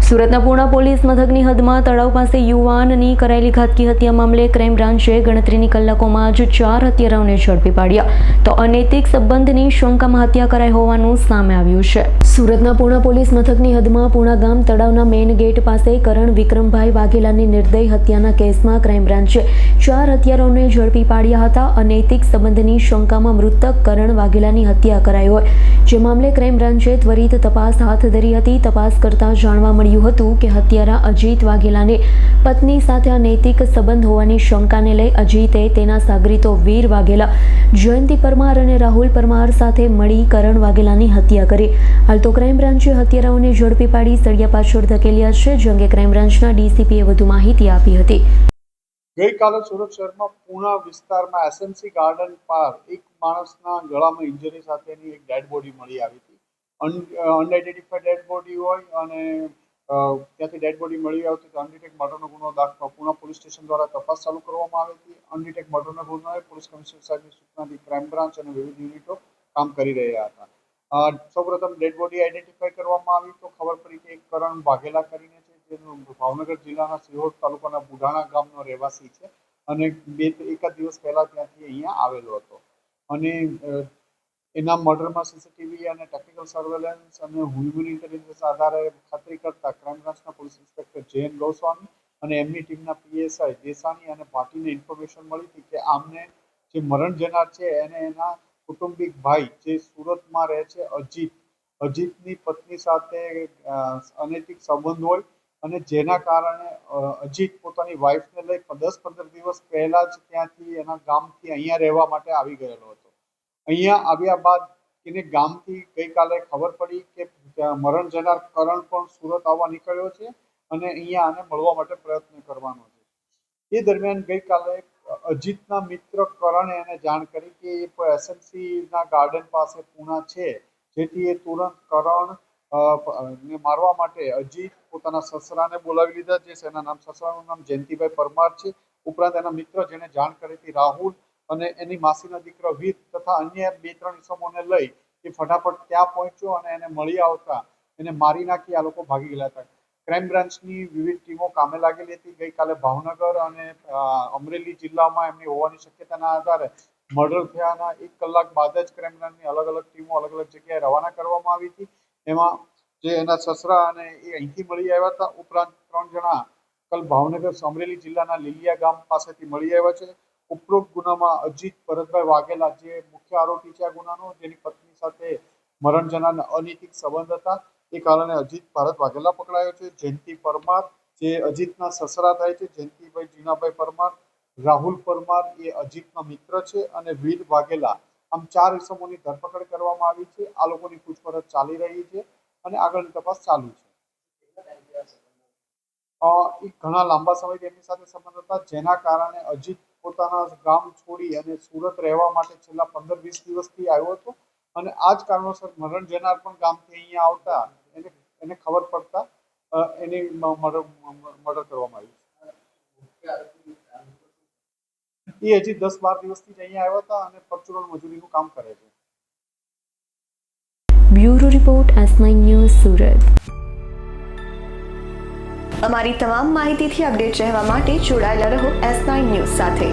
સુરતના પૂર્ણા પોલીસ મથકની હદમાં તળાવ પાસે યુવાનની કરાયેલી ઘાતકી હત્યા મામલે ક્રાઇમ બ્રાન્ચે ગણતરીની કલાકોમાં જ 4 હત્યારાઓને ઝડપી પાડ્યા તો અનૈતિક સંબંધની શંકામાં હત્યા કરાઈ હોવાનું સામે આવ્યું છે। સુરતના પૂર્ણા પોલીસ મથકની હદમાં પૂર્ણા ગામ તળાવના મેઇન ગેટ પાસે કરણ વિક્રમભાઈ વાઘેલાની નિર્દય હત્યાના કેસમાં ક્રાઇમ બ્રાન્ચે 4 હત્યારાઓને ઝડપી પાડ્યા હતા। અનૈતિક સંબંધની શંકામાં મૃતક કરણ વાઘેલાની હત્યા કરાઈ હોય જે મામલે ક્રાઇમ બ્રાન્ચે ત્વરિત તપાસ હાથ ધરી હતી। તપાસ કરતા જાણવા મળ્યું હતું કે હત્યારા અજીત વાઘેલાને પત્ની સાથે અનૈતિક સંબંધ હોવાની શંકાને લઈ અજીતે તેના સાગરીતો વીર વાઘેલા, જયંતિ પરમાર અને રાહુલ પરમાર સાથે મળી કરણ વાઘેલાની હત્યા કરી। હાલ તો ક્રાઇમ બ્રાન્ચે હત્યારાઓને ઝડપી પાડી સળિયા પાછળ ધકેલ્યા છે। જે અંગે ક્રાઇમ બ્રાન્ચના ડીસીપીએ વધુ માહિતી આપી હતી। ગઈકાલે સુરત શહેરમાં પૂર્ણા વિસ્તારમાં એસએમસી ગાર્ડન પર એક માણસના ગળામાં ઇન્જરી સાથેની એક ડેડ બોડી મળી આવી હતી। અનઆઇડેન્ટિફાઈડ ડેડ બોડી હોય અને ત્યાંથી ડેડ બોડી મળી આવતી તો અનડિટેક મર્ડરનો ગુનો દાખલ પૂર્ણા પોલીસ સ્ટેશન દ્વારા તપાસ ચાલુ કરવામાં આવી હતી। અનડિટેક મર્ડરનો ગુનો પોલીસ કમિશનર સાહેબની સૂચનાથી ક્રાઇમ બ્રાન્ચ અને વિવિધ યુનિટો કામ કરી રહ્યા હતા। સૌપ્રથમ ડેડ બોડી આઈડેન્ટિફાઈ કરવામાં આવી તો ખબર પડી કે એક કરણ વાઘેલા કરીને છે, જેનું ભાવનગર જિલ્લાના સિહોર તાલુકાના બુઢાણા ગામનો રહેવાસી છે અને એકાદ દિવસ પહેલા ત્યાંથી અહીંયા આવેલો હતો અને એના મર્ડરમાં સીસીટીવી અને ટેકનિકલ સર્વેલન્સ અને હ્યુમન ઇન્ટેલિજન્સ આધારે ખાતરી કરતા ક્રાઇમ બ્રાન્ચના પોલીસ ઇન્સ્પેક્ટર જયન ગોસ્વામી અને એમની ટીમના પીએસઆઈ દેસાણી અને ભાટીને ઇન્ફોર્મેશન મળી હતી કે આમને જે મરણ જનાર છે એને એના કુટુંબિક ભાઈ જે સુરતમાં રહે છે અજીતની પત્ની સાથે અનૈતિક સંબંધ હોય અને જેના કારણે અજીત પોતાની વાઈફને લઈ 10-15 દિવસ પહેલા જ ત્યાંથી એના ગામથી અહીંયા રહેવા માટે આવી ગયેલો હતો। અહીંયા આવ્યા બાદ એને ગામથી ગઈકાલે ખબર પડી કે મરણ જનાર કરણ પણ સુરત આવવા નીકળ્યો છે અને અહીંયા આને મળવા માટે પ્રયત્ન કરવાનો છે। એ દરમિયાન ગઈકાલે અજીતના મિત્ર કરણે એને જાણ કરી કે એ એસએમસીના ગાર્ડન પાસે પૂર્ણા છે, જેથી એ તુરંત કરણ ને મારવા માટે અજીત પોતાના સસરાને બોલાવી લીધા છે। એના સસરાનું નામ જયંતિભાઈ પરમાર છે। ઉપરાંત એના મિત્ર જેને જાણ કરી હતી રાહુલ અને એની માસીના દીકરા વીર તથા અન્ય 2-3 ઇસમોને લઈ એ ફટાફટ ત્યાં પહોંચ્યો અને એને મળી આવતા એને મારી નાખી આ લોકો ભાગી ગયેલા હતા। ક્રાઇમ બ્રાન્ચની વિવિધ ટીમો કામે લાગેલી હતી। ગઈકાલે ભાવનગર અને અમરેલી જિલ્લામાં એમની હોવાની શક્યતાના આધારે મર્ડર થયાના 1 કલાક બાદ જ ક્રાઇમ બ્રાન્ચની અલગ અલગ ટીમો અલગ અલગ જગ્યાએ રવાના કરવામાં આવી હતી। એમાં જે એના સસરા અને એ અહીંથી મળી આવ્યા હતા, ઉપરાંત 3 જણા કલ ભાવનગર અમરેલી જિલ્લાના લીલિયા ગામ પાસેથી મળી આવ્યા છે। ઉપરોક્ત ગુનામાં અજીત ભરતભાઈ વાઘેલા જે મુખ્ય આરોપી છે આ ગુનાનો, જેની પત્ની સાથે મરણ જનારના અનૈતિક સંબંધ હતા, એ કારણે અજીત ભારત વાઘેલા પકડાયો છે। જયંતિ પરમાર જે અજીતના સસરા થાય છે, જયંતિભાઈ જીનાભાઈ પરમાર, રાહુલ પરમાર એ અજીતના મિત્ર છે અને વીર વાઘેલા, આમ 4 ઇસમોની ધરપકડ કરવામાં આવી છે। આ લોકોની પૂછપરછ ચાલી રહી છે અને આગળની તપાસ ચાલુ છે। એ ઘણા લાંબા સમયથી એમની સાથે સંબંધ હતા, જેના કારણે અજીત પોતાના ગામ છોડી અને સુરત રહેવા માટે છેલ્લા 15-20 દિવસથી આવ્યો હતો અને આ જ કારણોસર મરણ જનાર પણ ગામથી અહીંયા આવતા એને ખબર પડતા એની મર્ડર કરવામાં આવ્યું છે। એ હજી 10-12 દિવસથી જ અહીંયા આવ્યા હતા અને પરચુરણ મજૂરીનું કામ કરે છે। Bureau report S9 news Surat. અમારી તમામ માહિતીથી અપડેટ રહેવા માટે જોડાયેલા રહો S9 ન્યૂઝ સાથે।